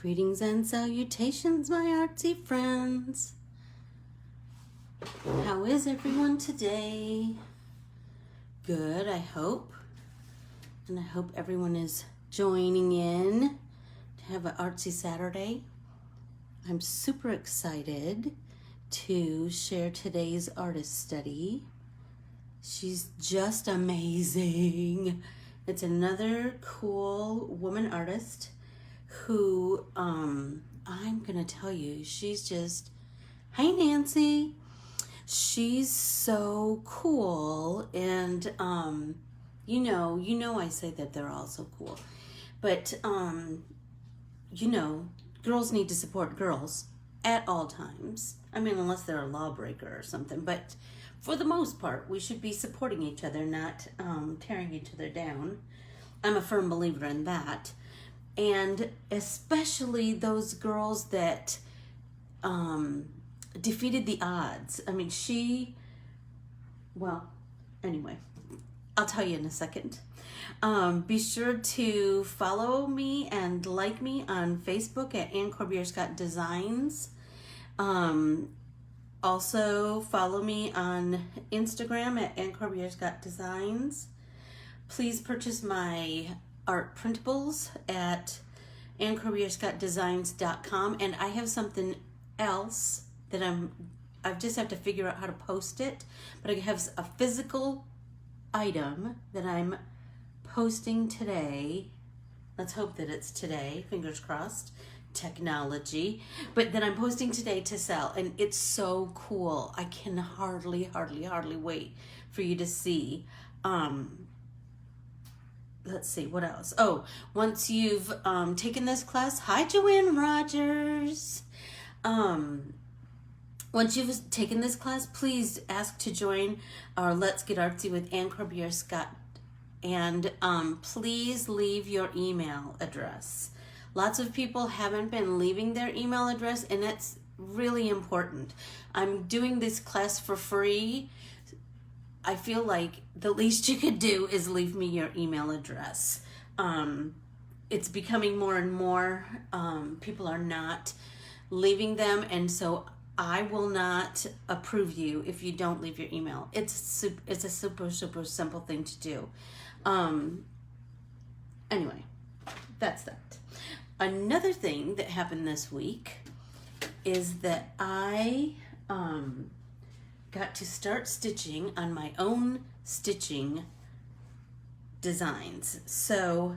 Greetings and salutations, my artsy friends. How is everyone today? Good, I hope. And I hope everyone is joining in to have an artsy Saturday. I'm super excited to share today's artist study. She's just amazing. It's another cool woman artist who, I'm gonna tell you, she's just, hi Nancy. She's so cool, and you know I say that they're all so cool, but girls need to support girls at all times. I mean, unless they're a lawbreaker or something, but for the most part, we should be supporting each other, not tearing each other down. I'm a firm believer in that. And especially those girls that defeated the odds. I mean, anyway, I'll tell you in a second. Be sure to follow me and like me on Facebook at Corbiere-Scott Designs. Also follow me on Instagram at Corbiere-Scott Designs. Please purchase my art printables at Corbiere-Scott-Designs.com, and I have something else that I just have to figure out how to post it, but I have a physical item that I'm posting today. Let's hope that it's today, fingers crossed, technology, but that I'm posting today to sell, and it's so cool. I can hardly wait for you to see. Let's see, what else? Oh, once you've taken this class, hi Joanne Rogers. Once you've taken this class, please ask to join our Let's Get Artsy with Corbiere-Scott, and please leave your email address. Lots of people haven't been leaving their email address, and it's really important. I'm doing this class for free. I feel like the least you could do is leave me your email address. It's becoming more and more, people are not leaving them, and so I will not approve you if you don't leave your email. It's a super simple thing to do. Anyway, that's that. Another thing that happened this week is that I got to start stitching on my own stitching designs. So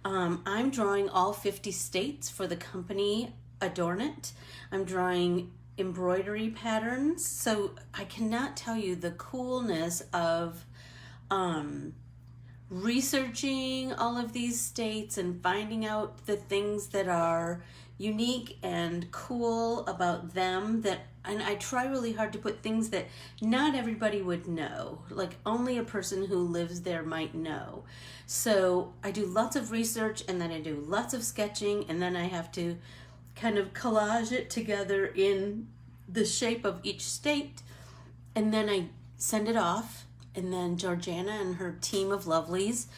I'm drawing all 50 states for the company Adorn It. I'm drawing embroidery patterns. So I cannot tell you the coolness of researching all of these states and finding out the things that are unique and cool about them, and I try really hard to put things that not everybody would know, like only a person who lives there might know. So I do lots of research, and then I do lots of sketching, and then I have to kind of collage it together in the shape of each state, and then I send it off, and then Georgiana and her team of lovelies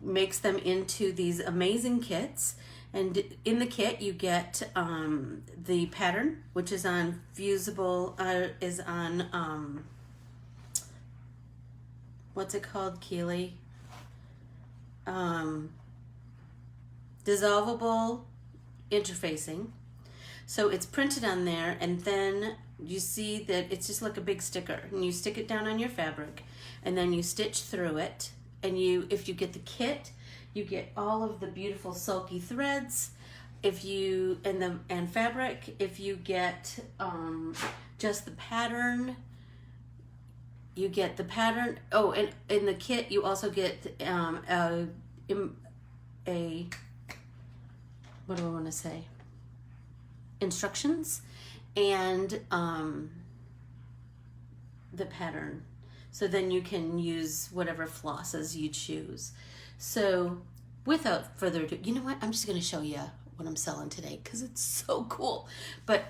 makes them into these amazing kits. And in the kit, you get the pattern, which is on fusible, what's it called, Keely? Dissolvable interfacing. So it's printed on there, and then you see that it's just like a big sticker, and you stick it down on your fabric, and then you stitch through it. And if you get the kit, you get all of the beautiful silky threads. And fabric. If you get just the pattern, you get the pattern. Oh, and in the kit you also get what do I want to say? Instructions and the pattern. So then you can use whatever flosses you choose. So without further ado, you know what? I'm just going to show you what I'm selling today because it's so cool. But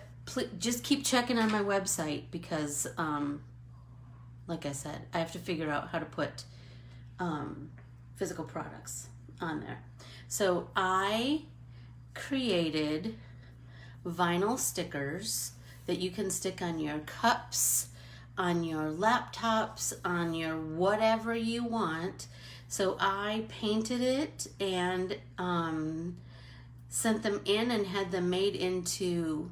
just keep checking on my website because, like I said, I have to figure out how to put physical products on there. So I created vinyl stickers that you can stick on your cups, on your laptops, on your whatever you want. So I painted it and sent them in and had them made into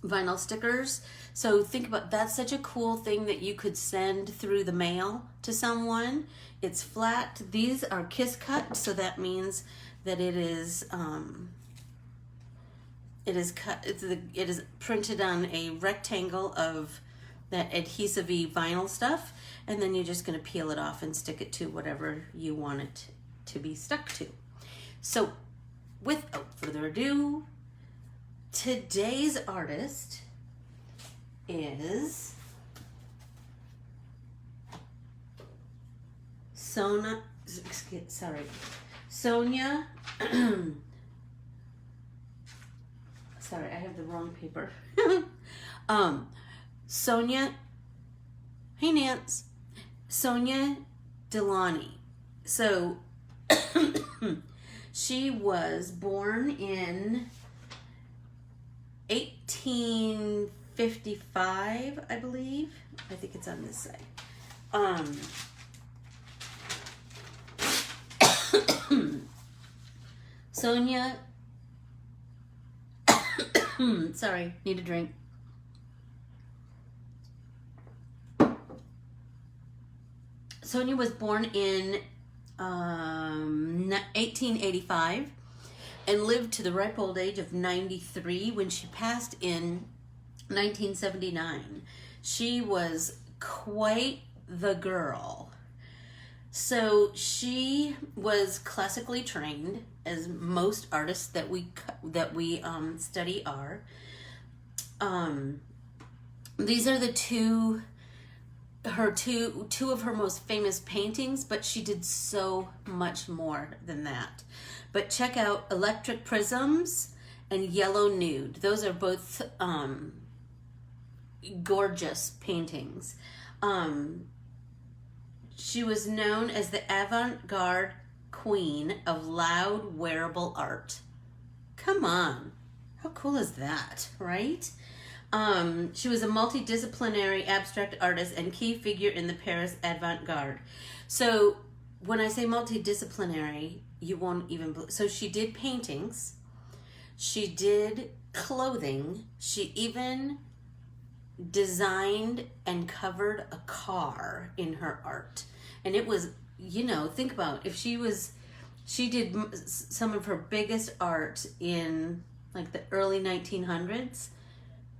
vinyl stickers. So think about, that's such a cool thing that you could send through the mail to someone. It's flat. These are kiss cut, so that means that it is cut. It is printed on a rectangle of that adhesive-y vinyl stuff, and then you're just going to peel it off and stick it to whatever you want it to be stuck to. So without further ado, today's artist is Sonia. Sorry, I have the wrong paper. Sonia. Hey, Nance. Sonia DeLaunay. So she was born in 1855, I believe. I think it's on this side. Sonia. Sorry, need a drink. Sonia was born in 1885 and lived to the ripe old age of 93 when she passed in 1979. She was quite the girl. So she was classically trained, as most artists that we study are. These are the two of her most famous paintings, but she did so much more than that. But check out Electric Prisms and Yellow Nude. Those are both gorgeous paintings. She was known as the avant-garde queen of loud wearable art. Come on, how cool is that, right? She was a multidisciplinary abstract artist and key figure in the Paris avant-garde. So when I say multidisciplinary, you won't even believe. So she did paintings, she did clothing, she even designed and covered a car in her art. And it was, think about if she did some of her biggest art in like the early 1900s.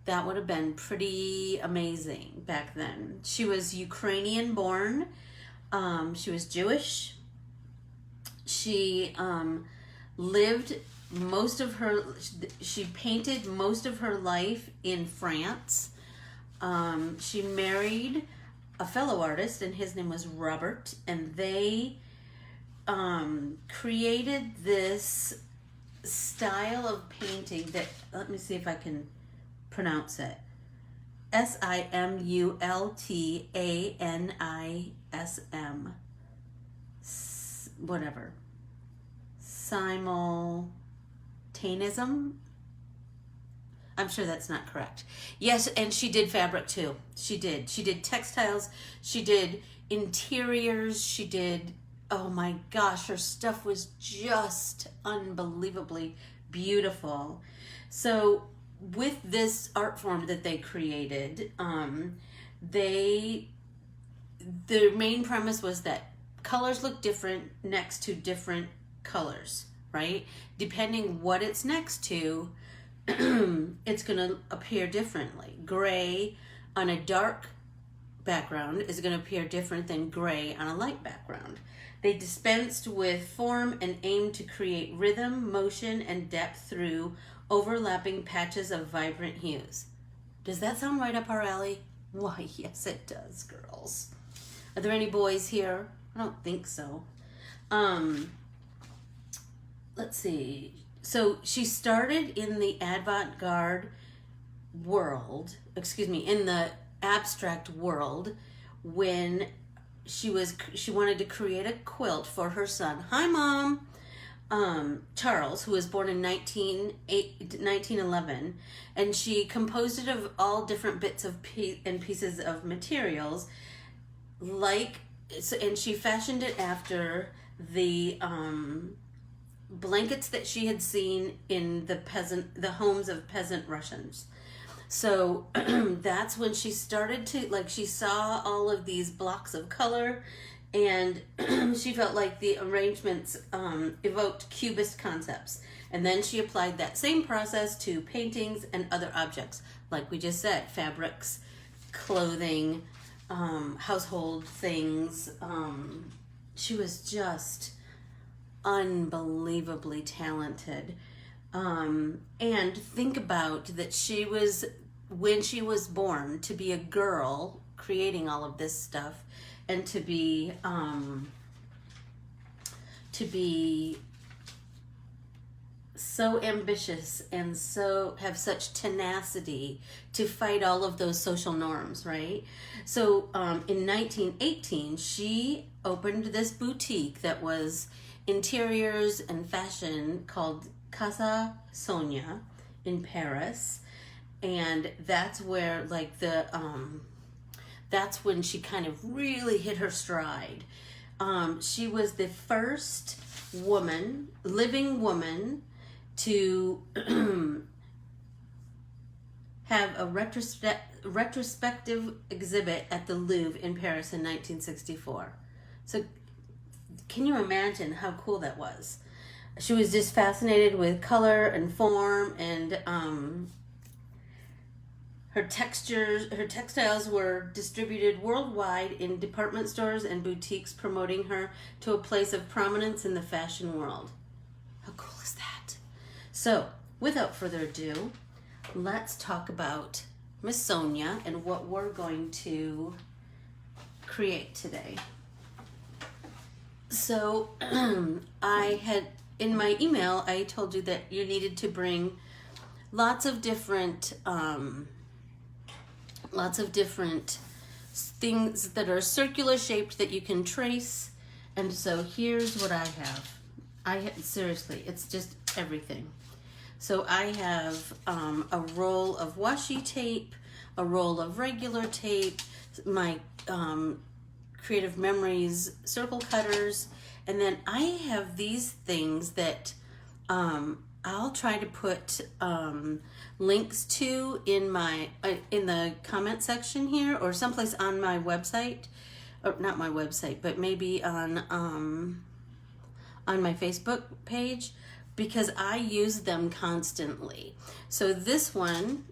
That would have been pretty amazing back then. She was Ukrainian born. She was Jewish. She she painted most of her life in France. She married a fellow artist, and his name was Robert, and they created this style of painting that, let me see if I can pronounce it. Simultanism. Whatever. Simultanism. I'm sure that's not correct. Yes, and she did fabric too. She did textiles. She did interiors. She did, oh my gosh, her stuff was just unbelievably beautiful. So with this art form that they created, their main premise was that colors look different next to different colors, right? Depending what it's next to, it's going to appear differently. Gray on a dark background is going to appear different than gray on a light background. They dispensed with form and aimed to create rhythm, motion, and depth through overlapping patches of vibrant hues. Does that sound right up our alley? Why, yes, it does, girls. Are there any boys here? I don't think so. Let's see. So she started in the avant-garde world, in the abstract world, when she wanted to create a quilt for her son. Hi, Mom. Charles, who was born in 1911, and she composed it of all different bits of and pieces of materials, and she fashioned it after the blankets that she had seen in the homes of peasant Russians. So that's when she started to, she saw all of these blocks of color, and she felt like the arrangements evoked Cubist concepts. And then she applied that same process to paintings and other objects, like we just said, fabrics, clothing, household things. She was just unbelievably talented. And think about that when she was born, to be a girl creating all of this stuff, and to be so ambitious and so have such tenacity to fight all of those social norms, right? So in 1918, she opened this boutique that was interiors and fashion called Sonia in Paris, and that's where that's when she kind of really hit her stride. She was the first living woman to have a retrospective exhibit at the Louvre in Paris in 1964. So can you imagine how cool that was? She was just fascinated with color and form, and her textiles were distributed worldwide in department stores and boutiques, promoting her to a place of prominence in the fashion world. How cool is that? So, without further ado, let's talk about Miss Sonia and what we're going to create today. So, in my email, I told you that you needed to bring lots of different things that are circular shaped that you can trace. And so here's what I have. Seriously, it's just everything. So I have a roll of washi tape, a roll of regular tape, my Creative Memories circle cutters, and then I have these things that I'll try to put links to in the comment section here, or someplace on my website, or not my website, but maybe on my Facebook page, because I use them constantly. So this one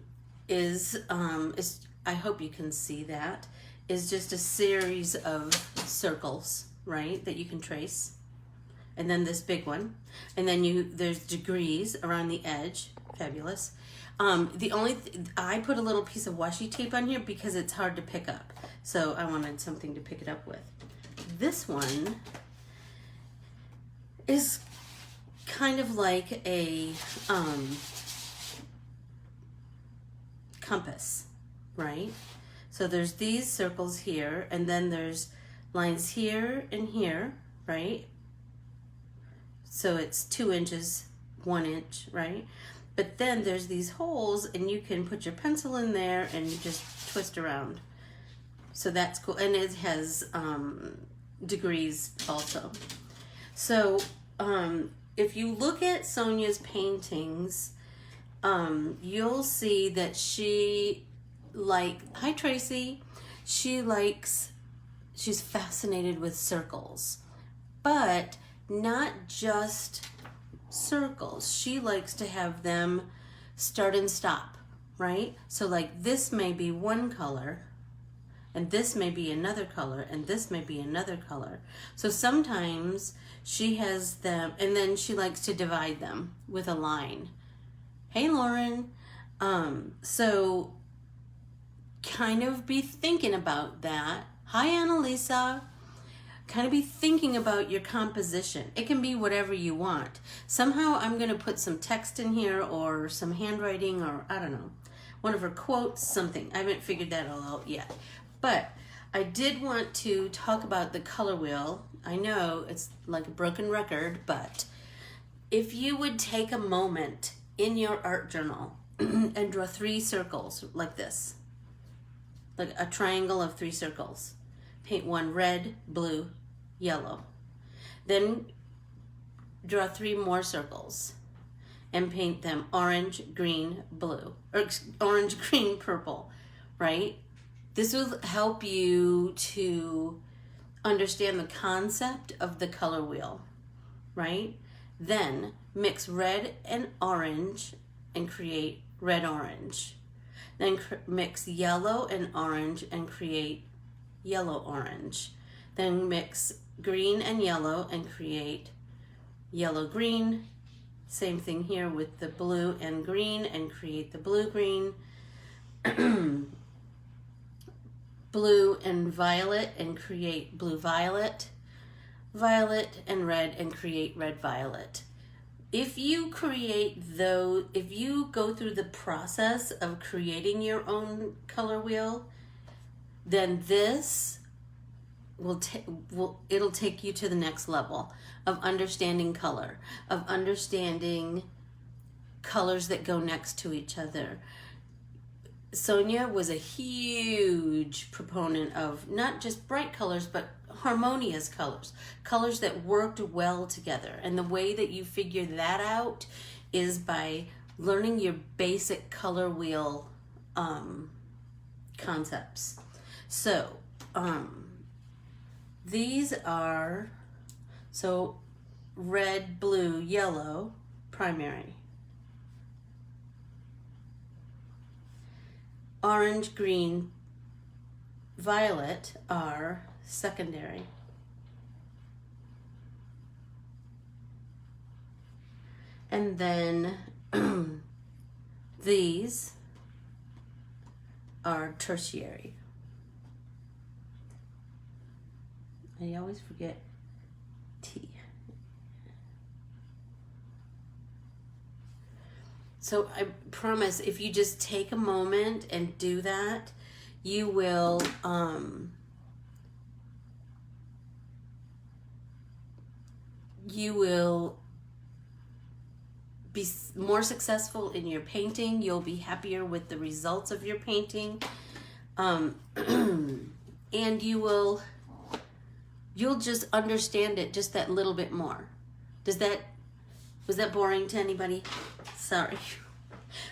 is I hope you can see that, is just a series of circles, right, that you can trace. And then this big one, and then there's degrees around the edge. Fabulous. I put a little piece of washi tape on here because it's hard to pick up, so I wanted something to pick it up with. This one is kind of like a compass, right? So there's these circles here, and then there's lines here and here, right? So it's 2 inches, 1 inch, right? But then there's these holes, and you can put your pencil in there and you just twist around. So that's cool. And it has degrees also. So if you look at Sonia's paintings, you'll see that hi Tracy, she's fascinated with circles, but not just circles. She likes to have them start and stop, right? So like this may be one color, and this may be another color, and this may be another color. So sometimes she has them, and then she likes to divide them with a line. Hey Lauren. So kind of be thinking about that. Hi Annalisa. Kind of be thinking about your composition. It can be whatever you want. Somehow I'm going to put some text in here, or some handwriting, or I don't know, one of her quotes, something. I haven't figured that all out yet. But I did want to talk about the color wheel. I know it's like a broken record, but if you would take a moment in your art journal and draw 3 circles like this, like a triangle of 3 circles. Paint one red, blue, yellow. Then draw 3 more circles and paint them orange, green, blue, or orange, green, purple, right? This will help you to understand the concept of the color wheel, right? Then mix red and orange and create red-orange. Then mix yellow and orange and create yellow-orange. Then mix green and yellow and create yellow-green. Same thing here with the blue and green and create the blue-green. Blue and violet and create blue-violet. Violet and red and create red-violet. If you if you go through the process of creating your own color wheel, then this it'll take you to the next level of understanding color, of understanding colors that go next to each other. Sonia was a huge proponent of not just bright colors, but harmonious colors, colors that worked well together. And the way that you figure that out is by learning your basic color wheel concepts. So these are, red, blue, yellow, primary. Orange, green, violet are secondary. And then these are tertiary. I always forget T. So I promise if you just take a moment and do that, you will be more successful in your painting. You'll be happier with the results of your painting. And you'll just understand it just that little bit more. Was that boring to anybody? Sorry.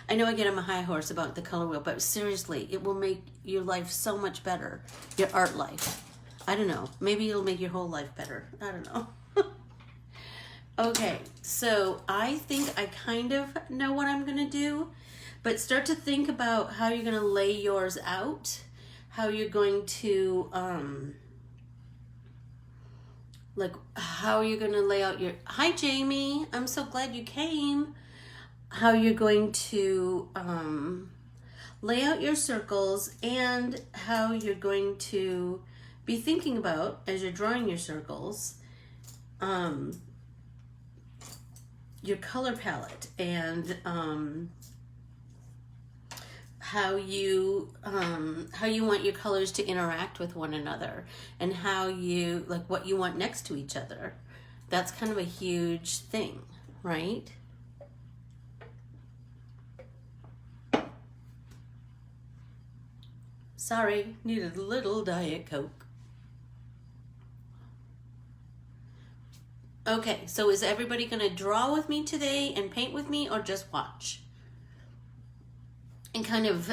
I know I get on my high horse about the color wheel, but seriously, it will make your life so much better. Your art life. I don't know. Maybe it'll make your whole life better. I don't know. Okay, so I think I kind of know what I'm going to do, but start to think about how you're going to lay yours out, how you're going to, how you're going to lay out your, hi Jamie, I'm so glad you came, how you're going to lay out your circles and how you're going to be thinking about, as you're drawing your circles, your color palette and how you want your colors to interact with one another and how you what you want next to each other. That's kind of a huge thing, right? Sorry, needed a little Diet Coke. Okay, so is everybody going to draw with me today and paint with me or just watch? It kind of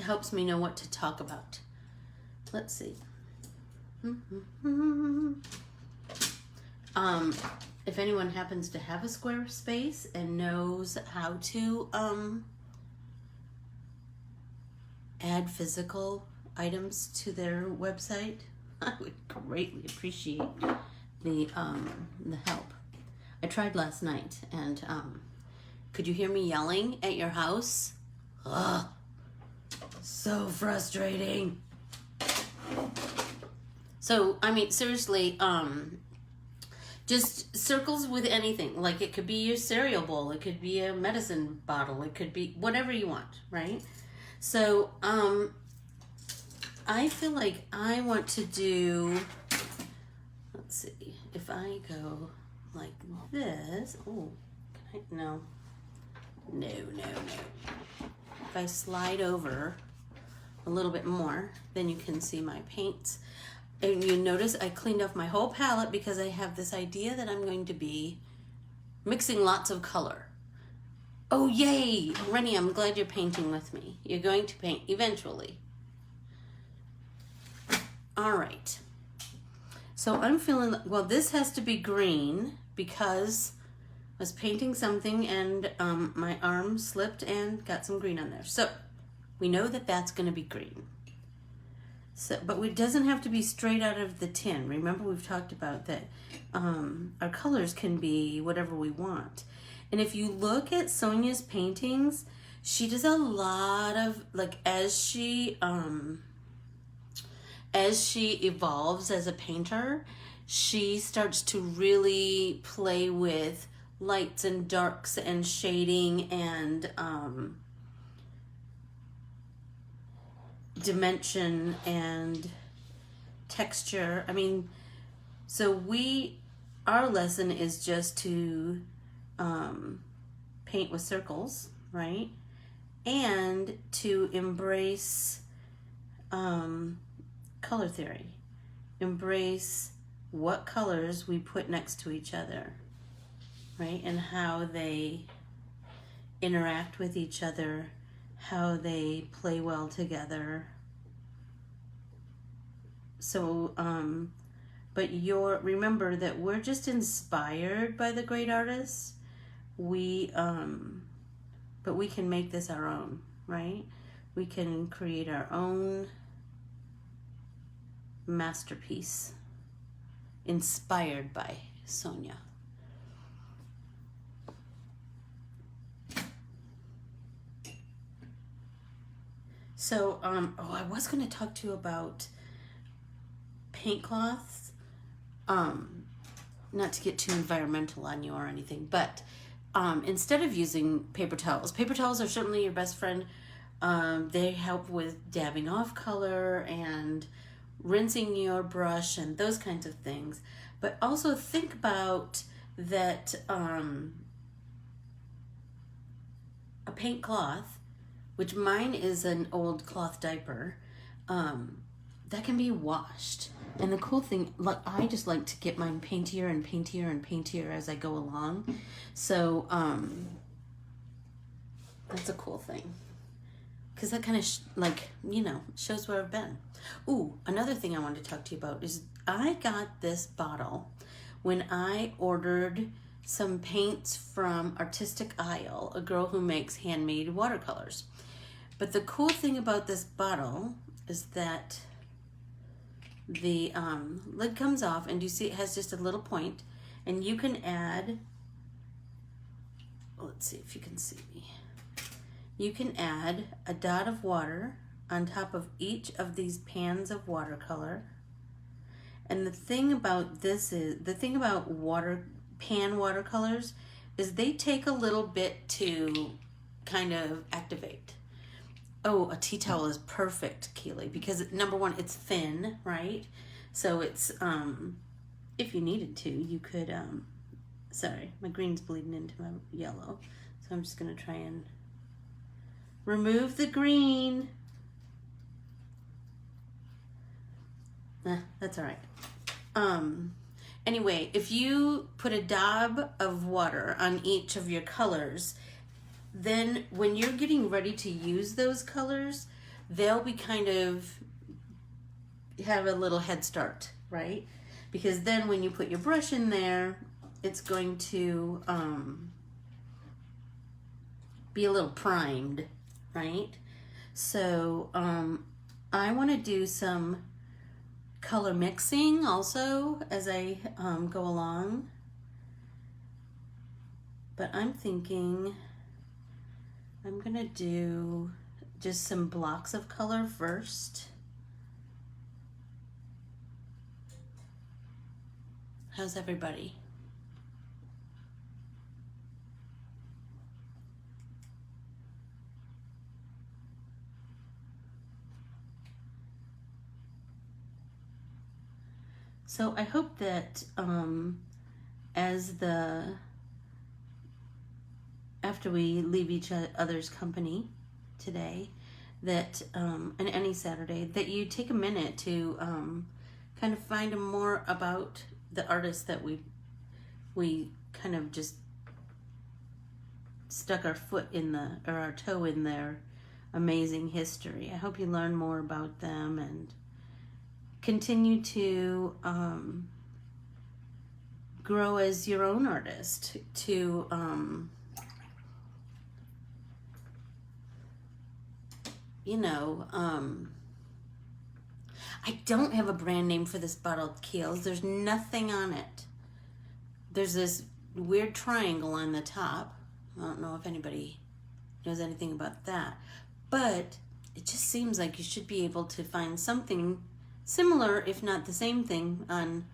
helps me know what to talk about. Let's see. If anyone happens to have a Squarespace and knows how to add physical items to their website, I would greatly appreciate the help. I tried last night, and could you hear me yelling at your house? Ugh, so frustrating. So I mean, seriously, just circles with anything. Like it could be your cereal bowl, it could be a medicine bottle, it could be whatever you want, right? So I feel like I want to do. Let's see, if I go like this, oh, No. No, no, no. If I slide over a little bit more, then you can see my paints. And you notice I cleaned off my whole palette because I have this idea that I'm going to be mixing lots of color. Oh, yay! Rennie, I'm glad you're painting with me. You're going to paint eventually. All right. So I'm feeling, well, this has to be green because I was painting something and my arm slipped and got some green on there. So we know that that's going to be green. So, but it doesn't have to be straight out of the tin. Remember, we've talked about that our colors can be whatever we want. And if you look at Sonia's paintings, she does a lot of, like, as she evolves as a painter, she starts to really play with lights and darks and shading and dimension and texture. I mean, so our lesson is just to paint with circles, right? And to embrace color theory. Embrace what colors we put next to each other, right? And how they interact with each other, how they play well together. So, but remember that we're just inspired by the great artists. But we can make this our own, right? We can create our own masterpiece inspired by Sonia. So, I was going to talk to you about paint cloths. Not to get too environmental on you or anything, but instead of using paper towels are certainly your best friend. They help with dabbing off color and rinsing your brush and those kinds of things. But also think about that a paint cloth, which mine is an old cloth diaper, that can be washed. And the cool thing, like, I just like to get mine paintier and paintier and paintier as I go along. So that's a cool thing. Because that kind of, shows where I've been. Ooh, another thing I wanted to talk to you about is I got this bottle when I ordered some paints from Artistic Isle, a girl who makes handmade watercolors. But the cool thing about this bottle is that the lid comes off, and you see it has just a little point, and you can add, let's see if you can see me. You can add a dot of water on top of each of these pans of watercolor. And the thing about pan watercolors is they take a little bit to kind of activate. Oh, a tea towel is perfect, Keely, because number one, it's thin, right? So it's, if you needed to, you could, sorry, my green's bleeding into my yellow. So I'm just gonna try and remove the green. That's all right. Anyway, if you put a dab of water on each of your colors, then when you're getting ready to use those colors, they'll be kind of have a little head start, right? Because then when you put your brush in there, it's going to be a little primed, right? So I want to do some color mixing also as I go along. But I'm thinking I'm gonna do just some blocks of color first. How's everybody? So I hope that as the after we leave each other's company today, that and any Saturday, that you take a minute to kind of find more about the artists that we kind of just stuck our foot in or our toe in their amazing history. I hope you learn more about them and continue to grow as your own artist, to I don't have a brand name for this bottle of Kiehl's. There's nothing on it. There's this weird triangle on the top. I don't know if anybody knows anything about that, but it just seems like you should be able to find something similar, if not the same thing, on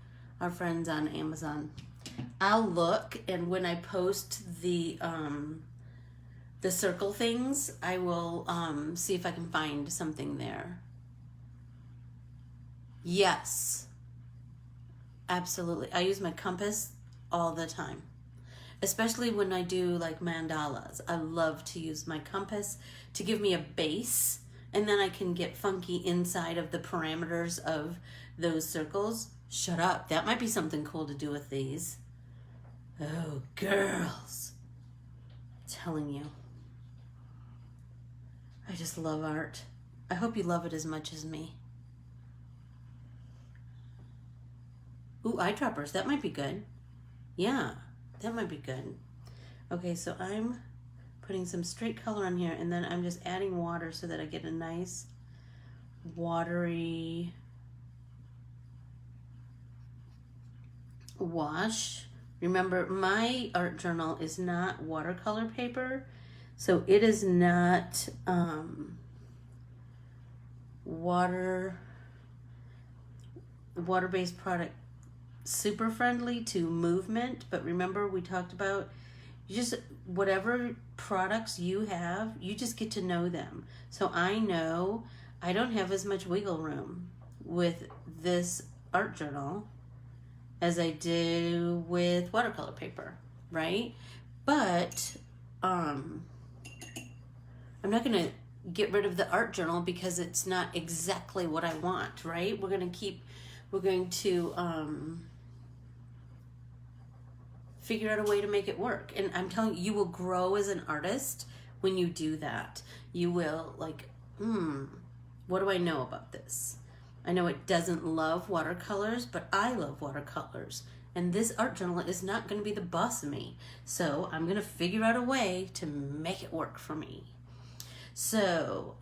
our friends on Amazon. I'll look, and when I post the circle things, I will see if I can find something there. Yes, absolutely. I use my compass all the time, especially when I do like mandalas. I love to use my compass to give me a base, and then I can get funky inside of the parameters of those circles. Shut up. That might be something cool to do with these. Oh, girls. I'm telling you. I just love art. I hope you love it as much as me. Ooh, eyedroppers. That might be good. Yeah, that might be good. Okay, so I'm putting some straight color on here, and then I'm just adding water so that I get a nice watery wash. Remember, my art journal is not watercolor paper, so it is not water-based product super friendly to movement. But remember, we talked about whatever products you have, you just get to know them. So I know I don't have as much wiggle room with this art journal as I do with watercolor paper, right? But I'm not gonna get rid of the art journal because it's not exactly what I want, right? We're going to figure out a way to make it work. And I'm telling you, you will grow as an artist when you do that. You will like, what do I know about this? I know it doesn't love watercolors, but I love watercolors. And this art journal is not going to be the boss of me. So I'm going to figure out a way to make it work for me. So,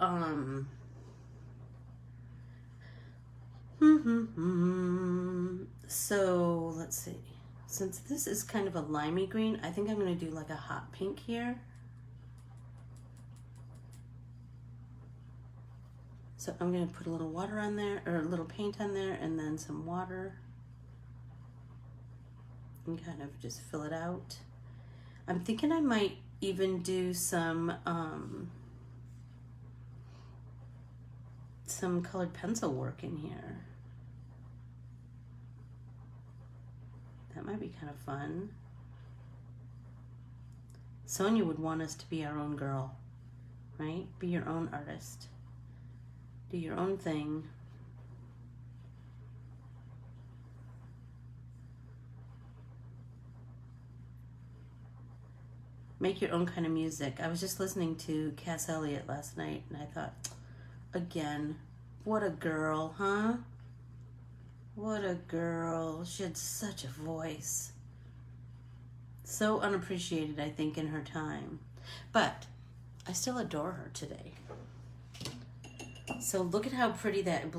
so let's see. Since this is kind of a limey green, I think I'm going to do like a hot pink here. So I'm going to put a little water on there, or a little paint on there, and then some water. And kind of just fill it out. I'm thinking I might even do some colored pencil work in here. That might be kind of fun. Sonia would want us to be our own girl, right? Be your own artist. Do your own thing. Make your own kind of music. I was just listening to Cass Elliot last night, and I thought, again, what a girl, huh? What a girl. She had such a voice. So unappreciated, I think, in her time. But I still adore her today. So look at how pretty that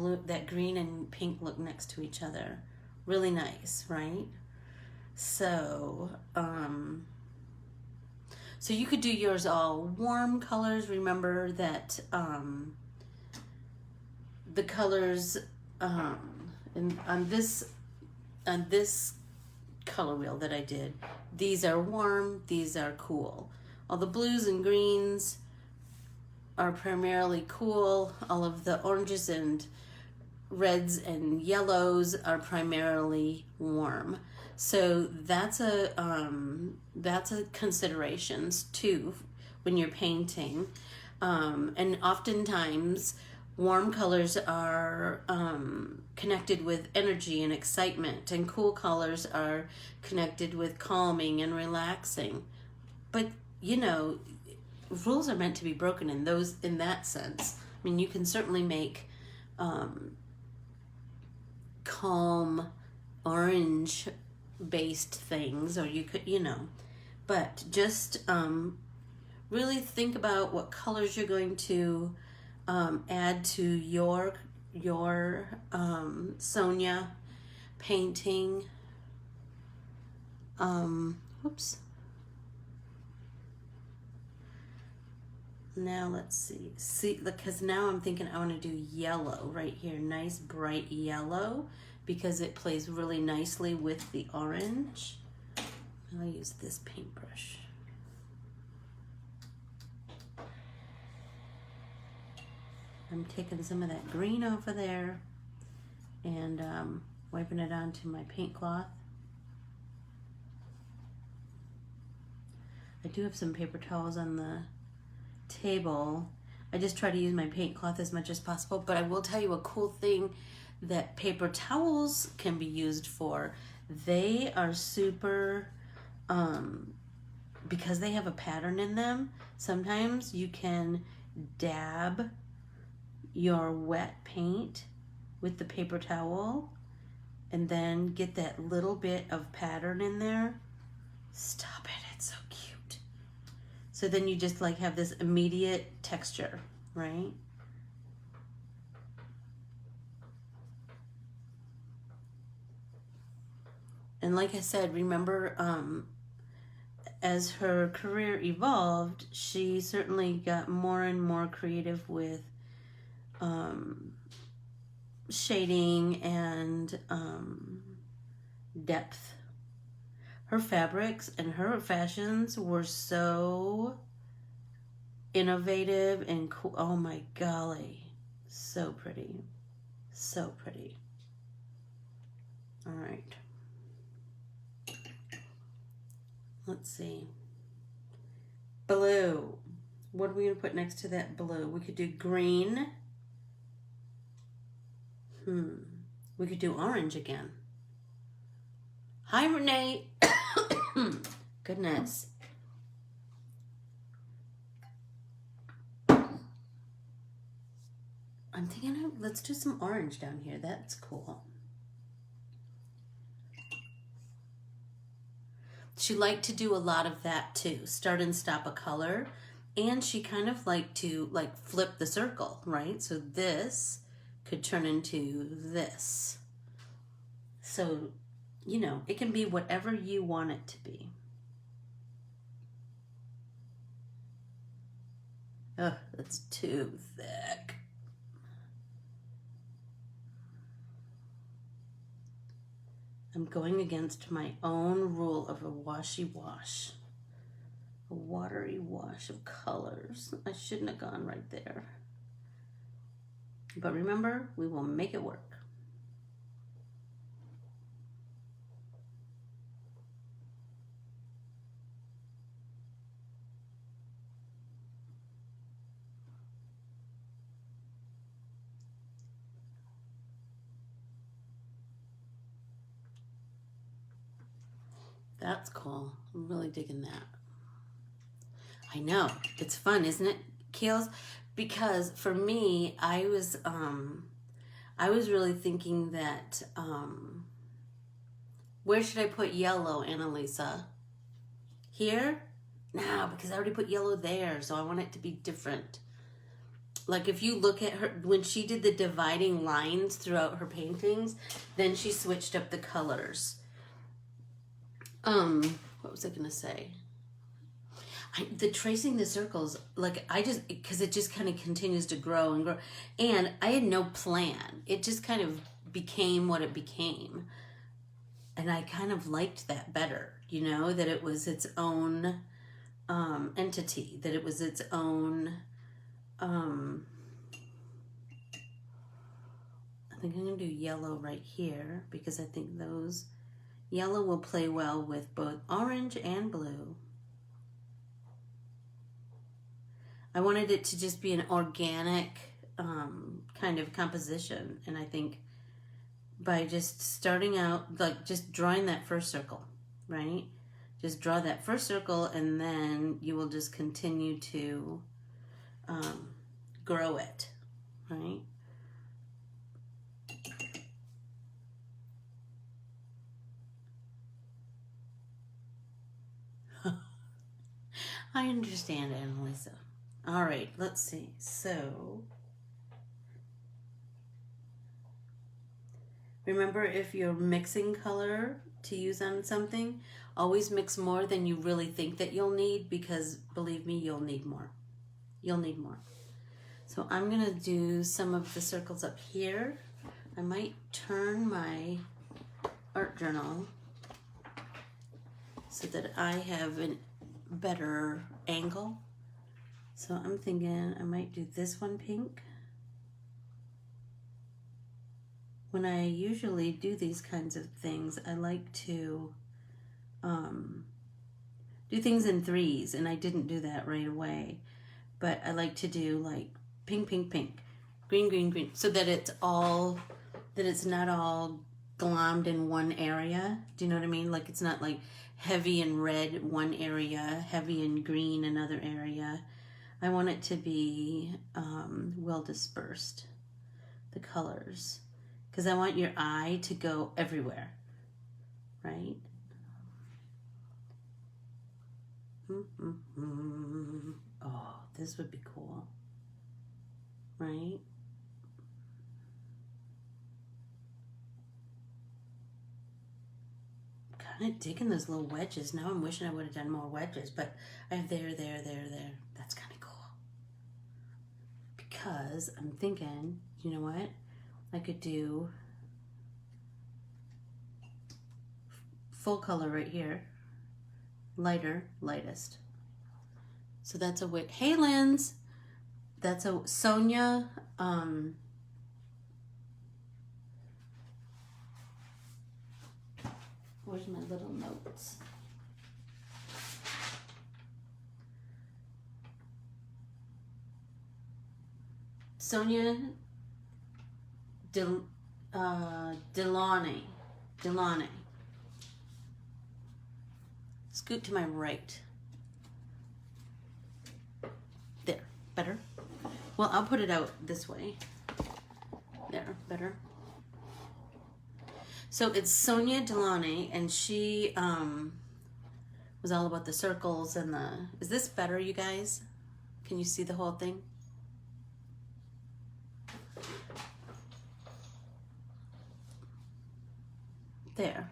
green and pink look next to each other. Really nice, right? So, so you could do yours all warm colors. Remember that the colors on this color wheel that I did, these are warm, these are cool. All the blues and greens are primarily cool. All of the oranges and reds and yellows are primarily warm. So that's a considerations too when you're painting. And oftentimes warm colors are connected with energy and excitement, and cool colors are connected with calming and relaxing. But you know, rules are meant to be broken in that sense. I mean, you can certainly make calm orange based things, or you could, but just really think about what colors you're going to add to your Sonia painting. Whoops. Now let's see, because now I'm thinking I want to do yellow right here, nice bright yellow, because it plays really nicely with the orange. I'll use this paintbrush. I'm taking some of that green over there and wiping it onto my paint cloth. I do have some paper towels on the table. I just try to use my paint cloth as much as possible, but I will tell you a cool thing that paper towels can be used for. They are super, because they have a pattern in them, sometimes you can dab your wet paint with the paper towel and then get that little bit of pattern in there. Stop it, it's so cute. So then you just like have this immediate texture, right? And like I said, remember, as her career evolved, she certainly got more and more creative with shading and depth. Her fabrics and her fashions were so innovative and cool. Oh my golly, so pretty, so pretty. All right. Let's see. Blue. What are we going to put next to that blue? We could do green. We could do orange again. Hi, Renee. Goodness. I'm thinking let's do some orange down here. That's cool. She liked to do a lot of that too. Start and stop a color. And she kind of liked to flip the circle, right? So this could turn into this. So, it can be whatever you want it to be. Ugh, that's too thick. I'm going against my own rule of a washy wash. A watery wash of colors. I shouldn't have gone right there. But remember, we will make it work. That's cool. I'm really digging that. I know. It's fun, isn't it, Keels? Because for me, I was really thinking that, where should I put yellow, Annalisa? Here? No, because I already put yellow there, so I want it to be different. Like if you look at her, when she did the dividing lines throughout her paintings, then she switched up the colors. What was I going to say? The tracing the circles, because it just kind of continues to grow and grow. And I had no plan. It just kind of became what it became. And I kind of liked that better, that it was its own entity, that it was its own, think I'm going to do yellow right here because I think those yellow will play well with both orange and blue. I wanted it to just be an organic kind of composition, and I think by just starting out, like just drawing that first circle, right? Just draw that first circle, and then you will just continue to grow it, right? I understand, Annalisa. All right, let's see. So, remember, if you're mixing color to use on something, always mix more than you really think that you'll need, because believe me, you'll need more. You'll need more. So I'm gonna do some of the circles up here. I might turn my art journal so that I have a better angle. So I'm thinking I might do this one pink. When I usually do these kinds of things, I like to do things in threes, and I didn't do that right away. But I like to do like pink, pink, pink, green, green, green, so that it's not all glommed in one area. Do you know what I mean? Like it's not like heavy in red one area, heavy in green another area. I want it to be well dispersed, the colors, because I want your eye to go everywhere, right? Oh, this would be cool, right? Kind of digging those little wedges. Now I'm wishing I would have done more wedges, but I have there. That's kind of cool. Because I'm thinking, you know what? I could do full color right here. Lighter, lightest. So that's a wit. Hey, Linz. That's a Sonia. Where's my little notes? Sonia DeLaunay. Scoot to my right. There, better? Well, I'll put it out this way. There, better. So it's Sonia DeLaunay, and she was all about the circles and the... Is this better, you guys? Can you see the whole thing? There.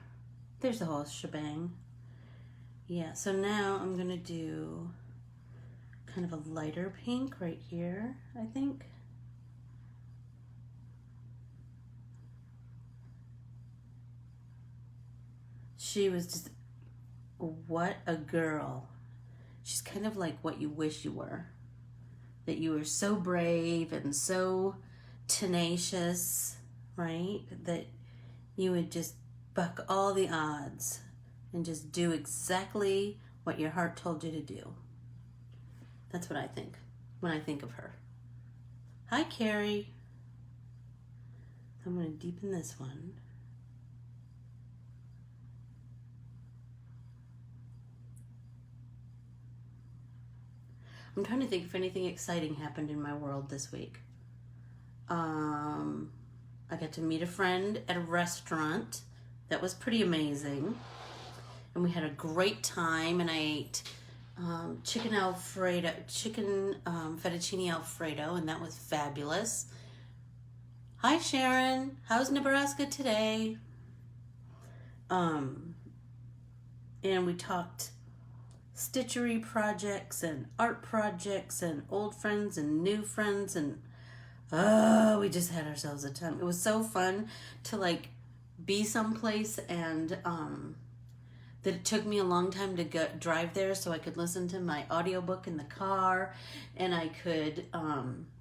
There's the whole shebang. Yeah, so now I'm gonna do kind of a lighter pink right here, I think. She was just, what a girl. She's kind of like what you wish you were. That you were so brave and so tenacious, right? That you would just buck all the odds and just do exactly what your heart told you to do. That's what I think when I think of her. Hi, Carrie. I'm going to deepen this one. I'm trying to think if anything exciting happened in my world this week. I got to meet a friend at a restaurant. That was pretty amazing. And we had a great time, and I ate chicken fettuccine Alfredo, and that was fabulous. Hi, Sharon. How's Nebraska today? And we talked stitchery projects and art projects and old friends and new friends, and we just had ourselves a time. It was so fun to like be someplace, and that it took me a long time to drive there so I could listen to my audiobook in the car, and I could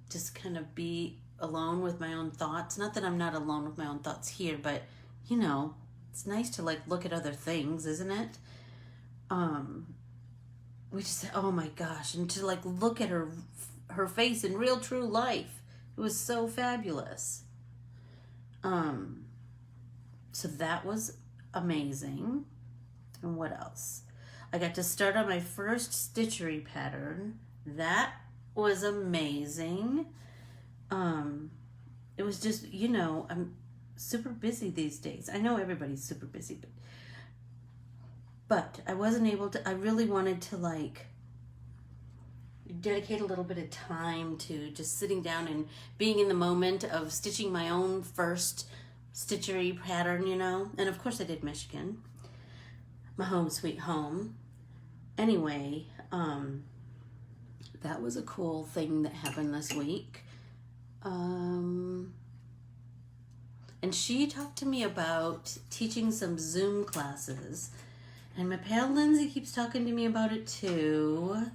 just kind of be alone with my own thoughts. Not that I'm not alone with my own thoughts here, but you know, it's nice to like look at other things, isn't it? We just, oh my gosh, and to like look at her face in real true life. It was so fabulous. So that was amazing. And what else? I got to start on my first stitchery pattern. That was amazing. It was just, you know, I'm super busy these days. I know everybody's super busy, but I wasn't able to, I really wanted to like dedicate a little bit of time to just sitting down and being in the moment of stitching my own first stitchery pattern, you know. And of course I did Michigan, my home sweet home. Anyway, that was a cool thing that happened this week. And she talked to me about teaching some Zoom classes, and my pal Lindsay keeps talking to me about it too.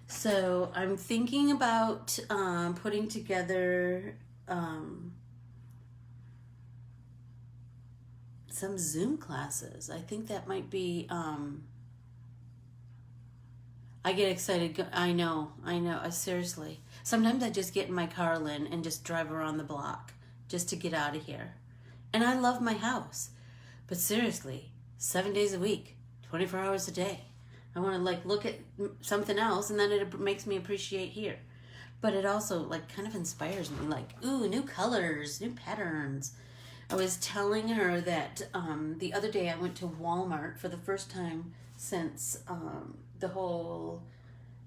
So I'm thinking about putting together some Zoom classes. I think that might be, I get excited. I know, seriously. Sometimes I just get in my car, Lynn, and just drive around the block just to get out of here. And I love my house. But seriously, 7 days a week, 24 hours a day. I want to like look at something else, and then it makes me appreciate here. But it also like kind of inspires me, like, ooh, new colors, new patterns. I was telling her that the other day I went to Walmart for the first time since the whole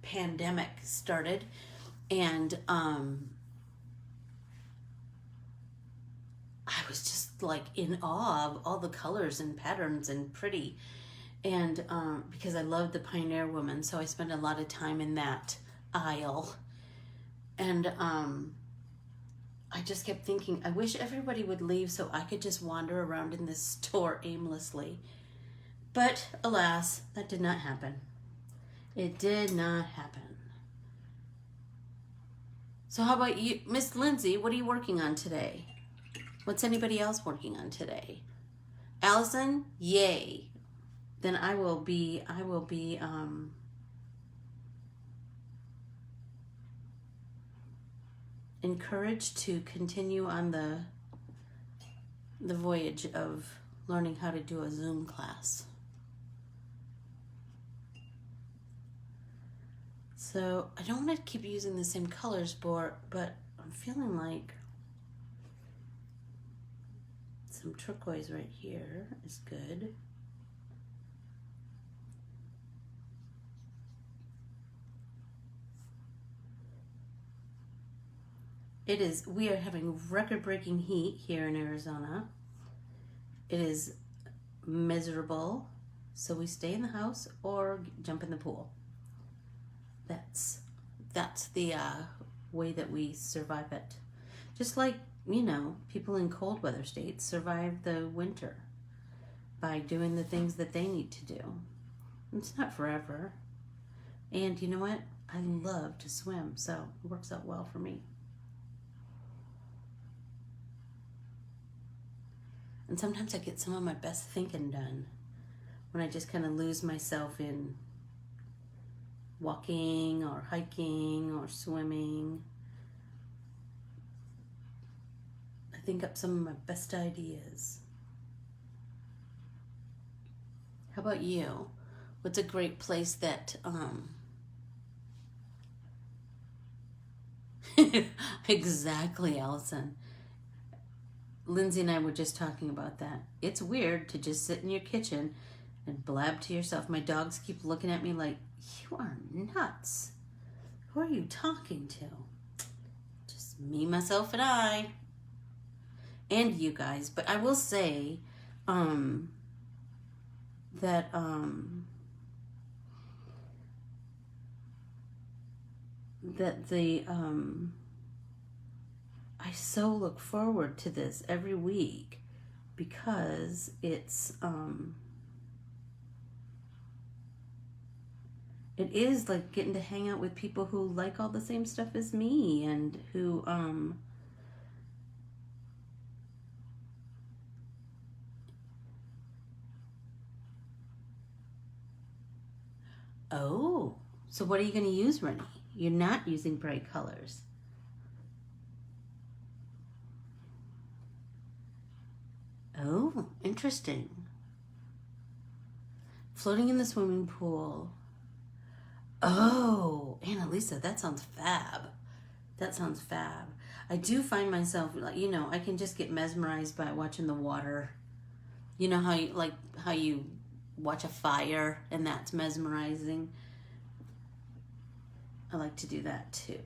pandemic started, and I was just like in awe of all the colors and patterns and pretty. And because I love the Pioneer Woman, so I spent a lot of time in that aisle. And I just kept thinking, I wish everybody would leave so I could just wander around in this store aimlessly. But alas, that did not happen. It did not happen. So how about you, Miss Lindsay? What are you working on today? What's anybody else working on today? Allison, yay. Then I will be encouraged to continue on the voyage of learning how to do a Zoom class. So I don't want to keep using the same colors, but I'm feeling like some turquoise right here is good. We are having record-breaking heat here in Arizona. It is miserable, so we stay in the house or jump in the pool. That's the way that we survive it. Just like, you know, people in cold weather states survive the winter by doing the things that they need to do. It's not forever. And you know what? I love to swim, so it works out well for me. And sometimes I get some of my best thinking done when I just kind of lose myself in walking or hiking or swimming. I think up some of my best ideas. How about you? What's a great place that exactly, Allison. Lindsay and I were just talking about that. It's weird to just sit in your kitchen and blab to yourself. My dogs keep looking at me like, you are nuts. Who are you talking to? Just me, myself, and I. And you guys. But I will say that I so look forward to this every week because it's it is like getting to hang out with people who like all the same stuff as me and who Oh, so what are you going to use, Rennie? You're not using bright colors. Oh, interesting. Floating in the swimming pool. Oh, Annalisa, that sounds fab. That sounds fab. I do find myself, like, you know, I can just get mesmerized by watching the water. You know how you watch a fire and that's mesmerizing. I like to do that too.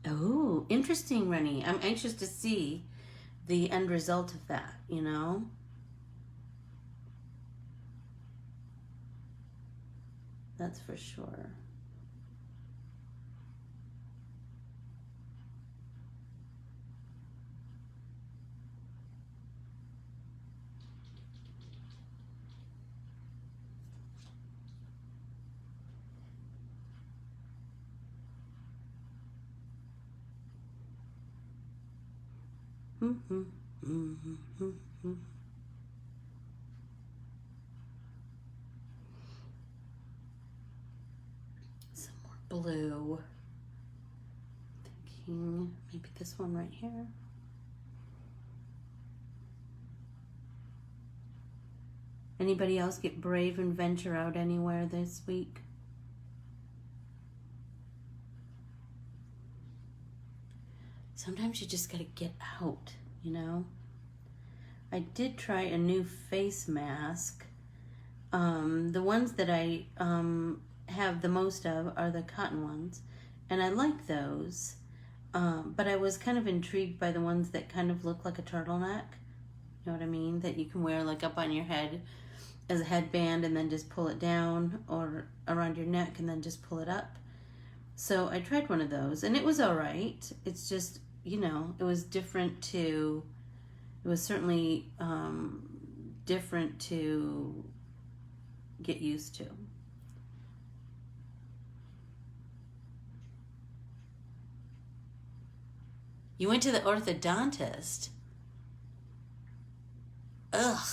Oh, interesting, Rennie. I'm anxious to see the end result of that, you know? That's for sure. Some more blue. Thinking maybe this one right here. Anybody else get brave and venture out anywhere this week? Sometimes you just gotta get out, you know? I did try a new face mask. The ones that I have the most of are the cotton ones, and I like those. But I was kind of intrigued by the ones that kind of look like a turtleneck. You know what I mean? That you can wear like up on your head as a headband and then just pull it down, or around your neck and then just pull it up. So I tried one of those and it was all right. It's just, you know, it was different to, it was certainly different to get used to. You went to the orthodontist. Ugh.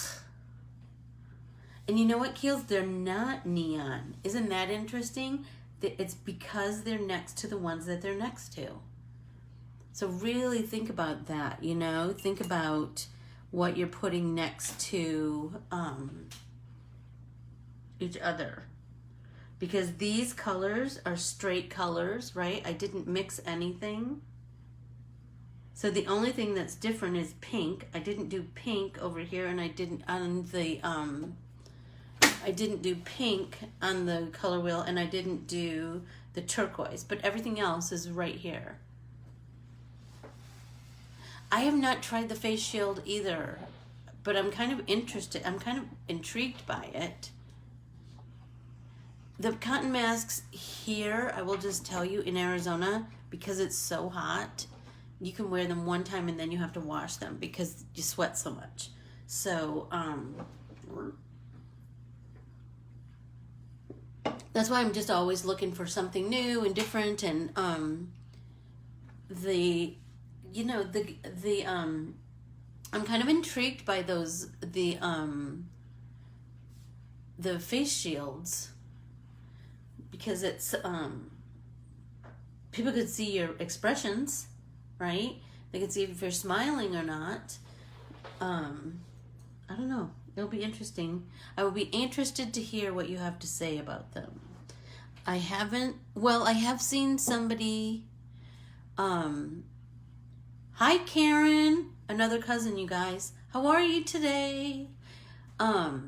And you know what, Keels? They're not neon. Isn't that interesting? It's because they're next to the ones that they're next to. So really think about that, you know? Think about what you're putting next to each other. Because these colors are straight colors, right? I didn't mix anything. So the only thing that's different is pink. I didn't do pink over here, and I didn't on the I didn't do pink on the color wheel, and I didn't do the turquoise, but everything else is right here. I have not tried the face shield either, but I'm kind of interested. I'm kind of intrigued by it. The cotton masks here, I will just tell you, in Arizona, because it's so hot, you can wear them one time and then you have to wash them because you sweat so much. So, that's why I'm just always looking for something new and different. And I'm kind of intrigued by those the face shields, because it's people could see your expressions, right? They can see if you're smiling or not. I don't know. It'll be interesting. I will be interested to hear what you have to say about them. I have seen somebody, hi Karen, another cousin, you guys. How are you today? I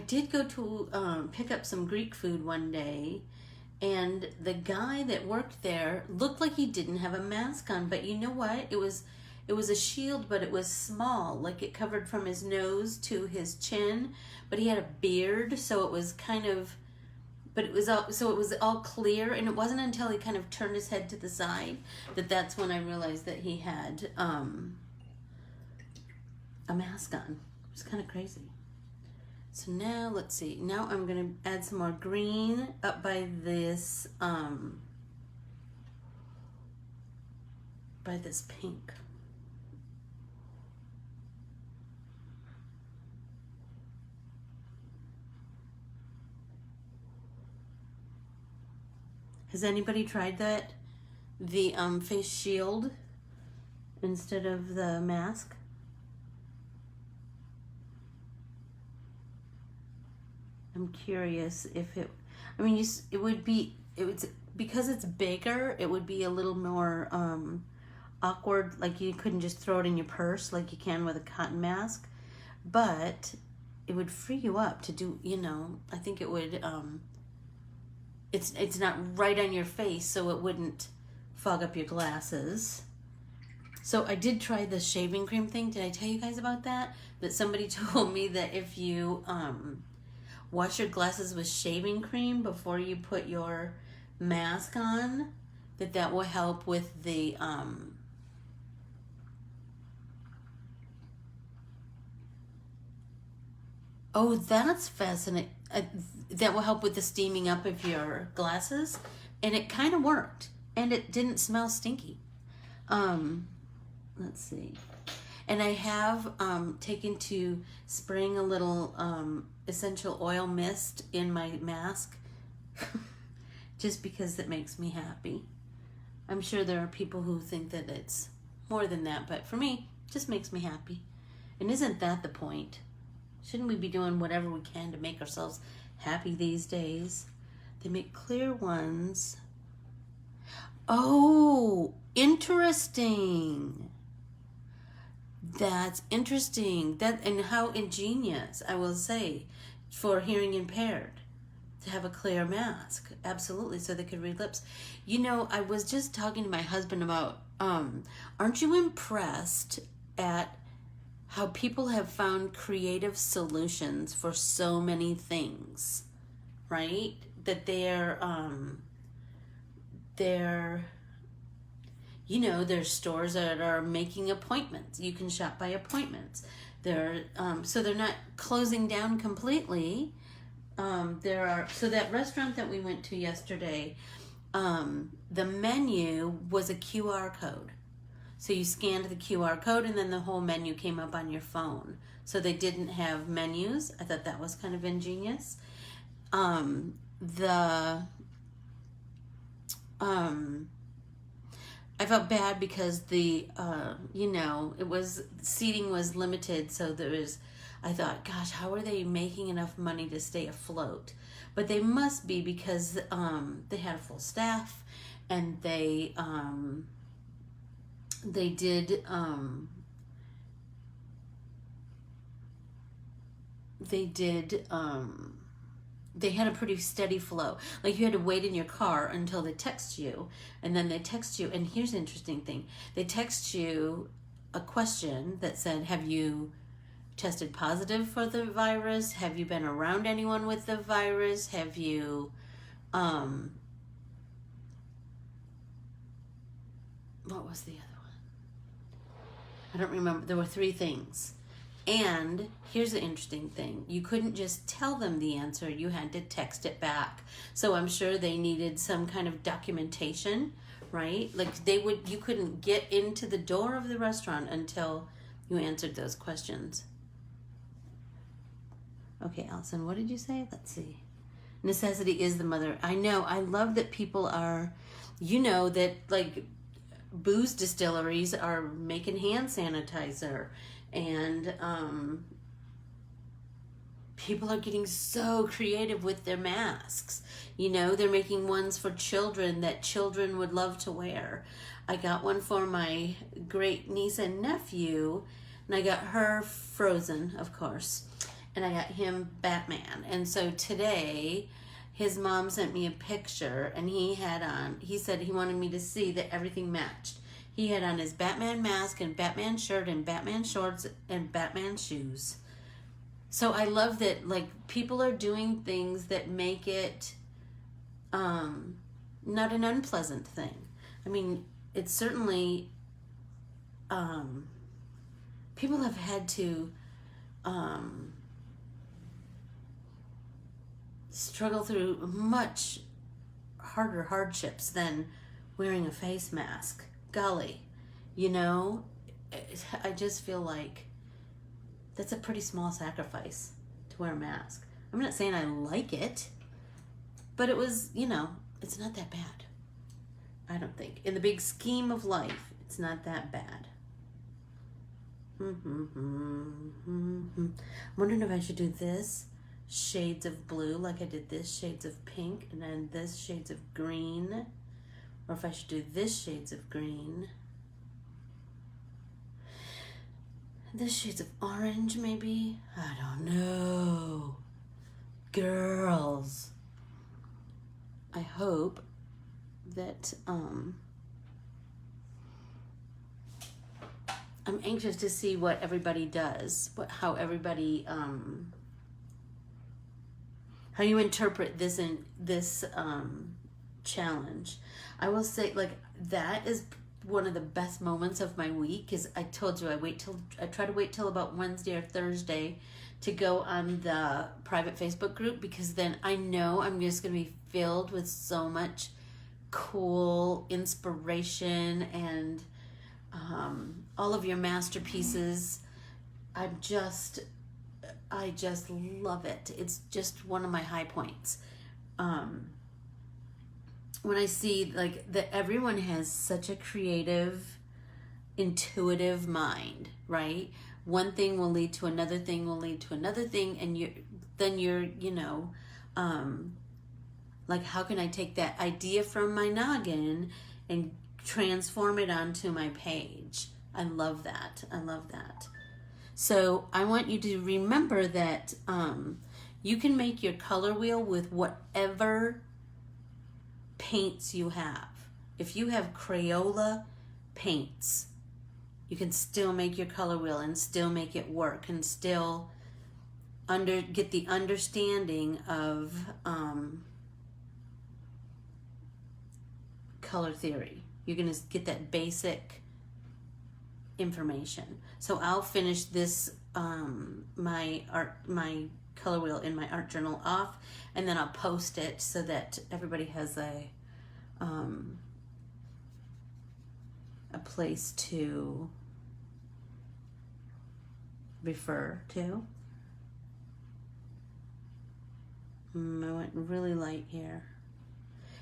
did go to pick up some Greek food one day, and the guy that worked there looked like he didn't have a mask on, but you know what? It was a shield, but it was small, like it covered from his nose to his chin, but he had a beard, so it was kind of, but it was all clear, and it wasn't until he kind of turned his head to the side that's when I realized that he had a mask on. It was kind of crazy. So now, let's see. Now I'm going to add some more green up by this by this pink. Has anybody tried that? The face shield instead of the mask? I'm curious if it, I mean, it would because it's bigger, it would be a little more awkward, like you couldn't just throw it in your purse like you can with a cotton mask, but it would free you up to do, I think it would, it's not right on your face, so it wouldn't fog up your glasses. So I did try the shaving cream thing. Did I tell you guys about that? That somebody told me that if you wash your glasses with shaving cream before you put your mask on, that will help with the oh, that's fascinating. That will help with the steaming up of your glasses, and it kind of worked, and it didn't smell stinky. Let's see. And I have taken to spraying a little essential oil mist in my mask just because it makes me happy. I'm sure there are people who think that it's more than that, but for me, it just makes me happy. And isn't that the point? Shouldn't we be doing whatever we can to make ourselves happy these days? They make clear ones. Oh, interesting. That's interesting. And how ingenious, I will say, for hearing impaired to have a clear mask. Absolutely, so they could read lips. I was just talking to my husband about, aren't you impressed at how people have found creative solutions for so many things, right? That there's stores that are making appointments. You can shop by appointments. So they're not closing down completely. So that restaurant that we went to yesterday, the menu was a QR code. So you scanned the QR code and then the whole menu came up on your phone. So they didn't have menus. I thought that was kind of ingenious. I felt bad because seating was limited. So I thought, gosh, how are they making enough money to stay afloat? But they must be because they had a full staff, and they had a pretty steady flow. Like, you had to wait in your car until they text you, and then they text you. And here's the interesting thing. They text you a question that said, have you tested positive for the virus? Have you been around anyone with the virus? Have you, what was the other one? I don't remember. There were 3 things. And here's the interesting thing. You couldn't just tell them the answer. You had to text it back. So I'm sure they needed some kind of documentation, right? Like you couldn't get into the door of the restaurant until you answered those questions. Okay, Allison, what did you say? Let's see. Necessity is the mother. I know. I love that people are, that like booze distilleries are making hand sanitizer. And people are getting so creative with their masks. They're making ones for children that children would love to wear. I got one for my great niece and nephew, and I got her Frozen, of course, and I got him Batman. And so today, his mom sent me a picture, and he said he wanted me to see that everything matched. He had on his Batman mask and Batman shirt and Batman shorts and Batman shoes. So I love that, like, people are doing things that make it not an unpleasant thing. I mean, it's certainly, people have had to struggle through much harder hardships than wearing a face mask. Golly, You know, I just feel like that's a pretty small sacrifice to wear a mask. I'm not saying I like it, but it was, you know, it's not that bad. I don't think. In the big scheme of life, it's not that bad. I'm wondering if I should do this, shades of blue, like I did this, shades of pink, and then this, shades of green. Or if I should do this, shades of green. This shades of orange, maybe? I don't know. Girls. I hope that, I'm anxious to see what everybody does, how everybody, how you interpret this challenge. I will say, like, that is one of the best moments of my week. Is I told you I try to wait till about Wednesday or Thursday to go on the private Facebook group, because then I know I'm just going to be filled with so much cool inspiration and all of your masterpieces. I just love it. It's just one of my high points. When I see like that everyone has such a creative, intuitive mind, right? One thing will lead to another thing, will lead to another thing, and you're, you know, like, how can I take that idea from my noggin and transform it onto my page? I love that. I love that. So I want you to remember that you can make your color wheel with whatever paints you have. If you have Crayola paints, you can still make your color wheel and still make it work and still get the understanding of color theory. You're going to get that basic information. So I'll finish this my color wheel in my art journal off, and then I'll post it so that everybody has a place to refer to. I went really light here.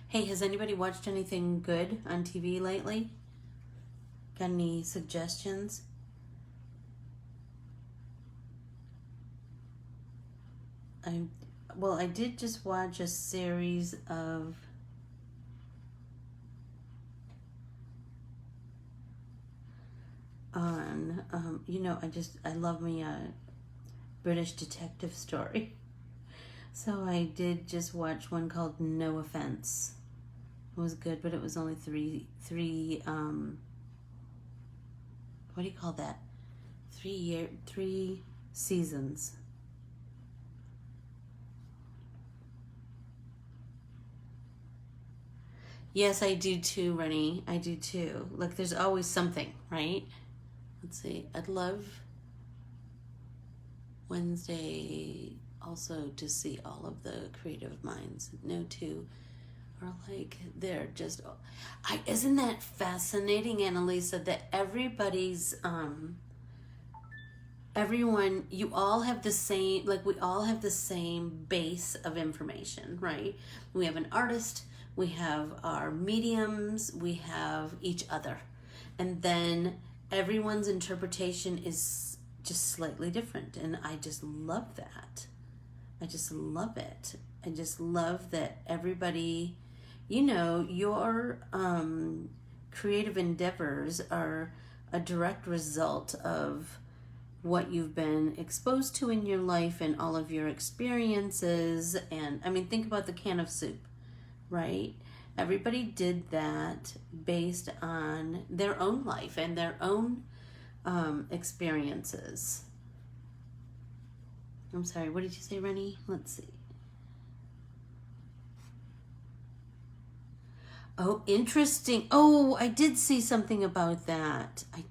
Hey, has anybody watched anything good on TV lately? Got any suggestions? I did just watch a series of you know, I love me a British detective story. So I did just watch one called No Offense. It was good, but it was only three what do you call that? 3 seasons. Yes, I do too, Rennie. I do too. Like, there's always something, right? Let's see. I'd love Wednesday also to see all of the creative minds. No two are like, they're just, isn't that fascinating, Annalisa, that everybody's, everyone, you all have the same, like, we all have the same base of information, right? We have an artist, we have our mediums, we have each other. And then everyone's interpretation is just slightly different. And I just love that. I just love it. I just love that everybody, you know, your creative endeavors are a direct result of what you've been exposed to in your life and all of your experiences. And I mean, think about the can of soup, right? Everybody did that based on their own life and their own experiences. I'm sorry, what did you say, Rennie? Let's see. Oh, interesting. Oh, I did see something about that. I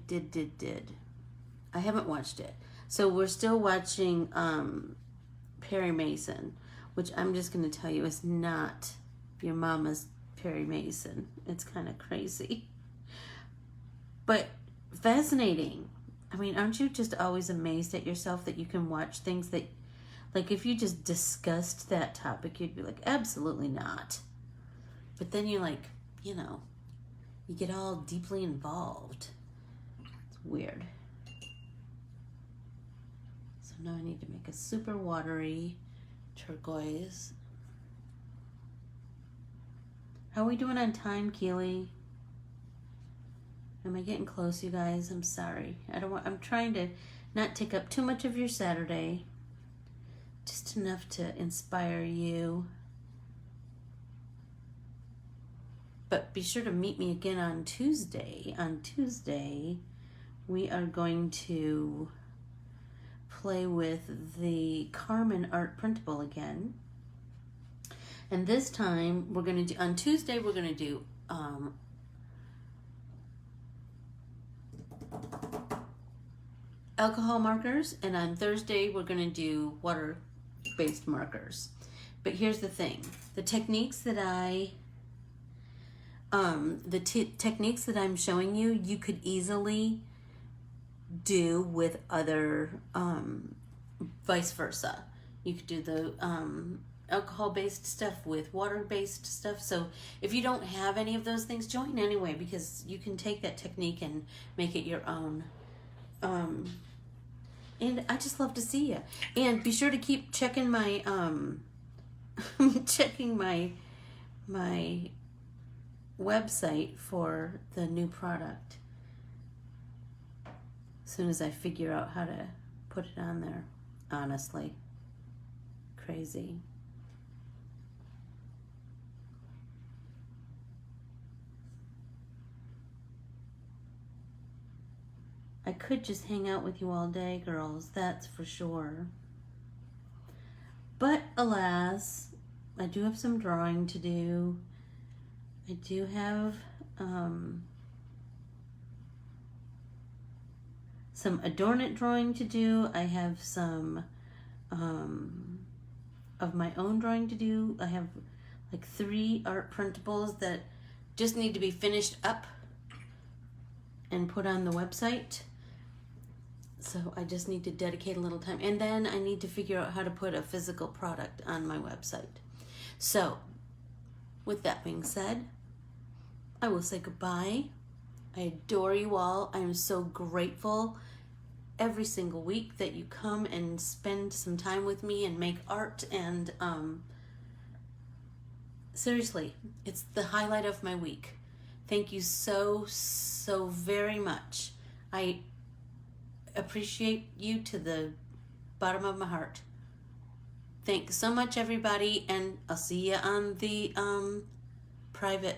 did. I haven't watched it. So we're still watching Perry Mason, which I'm just going to tell you is not your mama's Perry Mason. It's kind of crazy. But fascinating. I mean, aren't you just always amazed at yourself that you can watch things that, like, if you just discussed that topic, you'd be like, absolutely not. But then you're like, you know, you get all deeply involved. It's weird. So now I need to make a super watery turquoise. How are we doing on time, Keely? Am I getting close, you guys? I'm sorry. I'm trying to not take up too much of your Saturday. Just enough to inspire you. But be sure to meet me again on Tuesday. On Tuesday, we are going to play with the Carmen Art Printable again. And this time, we're going to do, on Tuesday, we're going to do alcohol markers, and on Thursday we're going to do water-based markers. But here's the thing: the techniques that techniques that I'm showing you, you could easily do with other vice versa. You could do the alcohol-based stuff with water-based stuff. So if you don't have any of those things, join anyway, because you can take that technique and make it your own. And I just love to see you. And be sure to keep checking my checking my website for the new product. As soon as I figure out how to put it on there, honestly. Crazy. I could just hang out with you all day, girls, that's for sure. But alas, I do have some drawing to do. I do have some adornment drawing to do. I have some of my own drawing to do. I have like 3 art printables that just need to be finished up and put on the website. So I just need to dedicate a little time. And then I need to figure out how to put a physical product on my website. So, with that being said, I will say goodbye. I adore you all. I am so grateful every single week that you come and spend some time with me and make art. And seriously, it's the highlight of my week. Thank you so, so very much. I appreciate you to the bottom of my heart. Thanks so much, everybody, and I'll see you on the private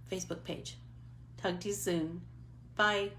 Facebook page. Talk to you soon. Bye.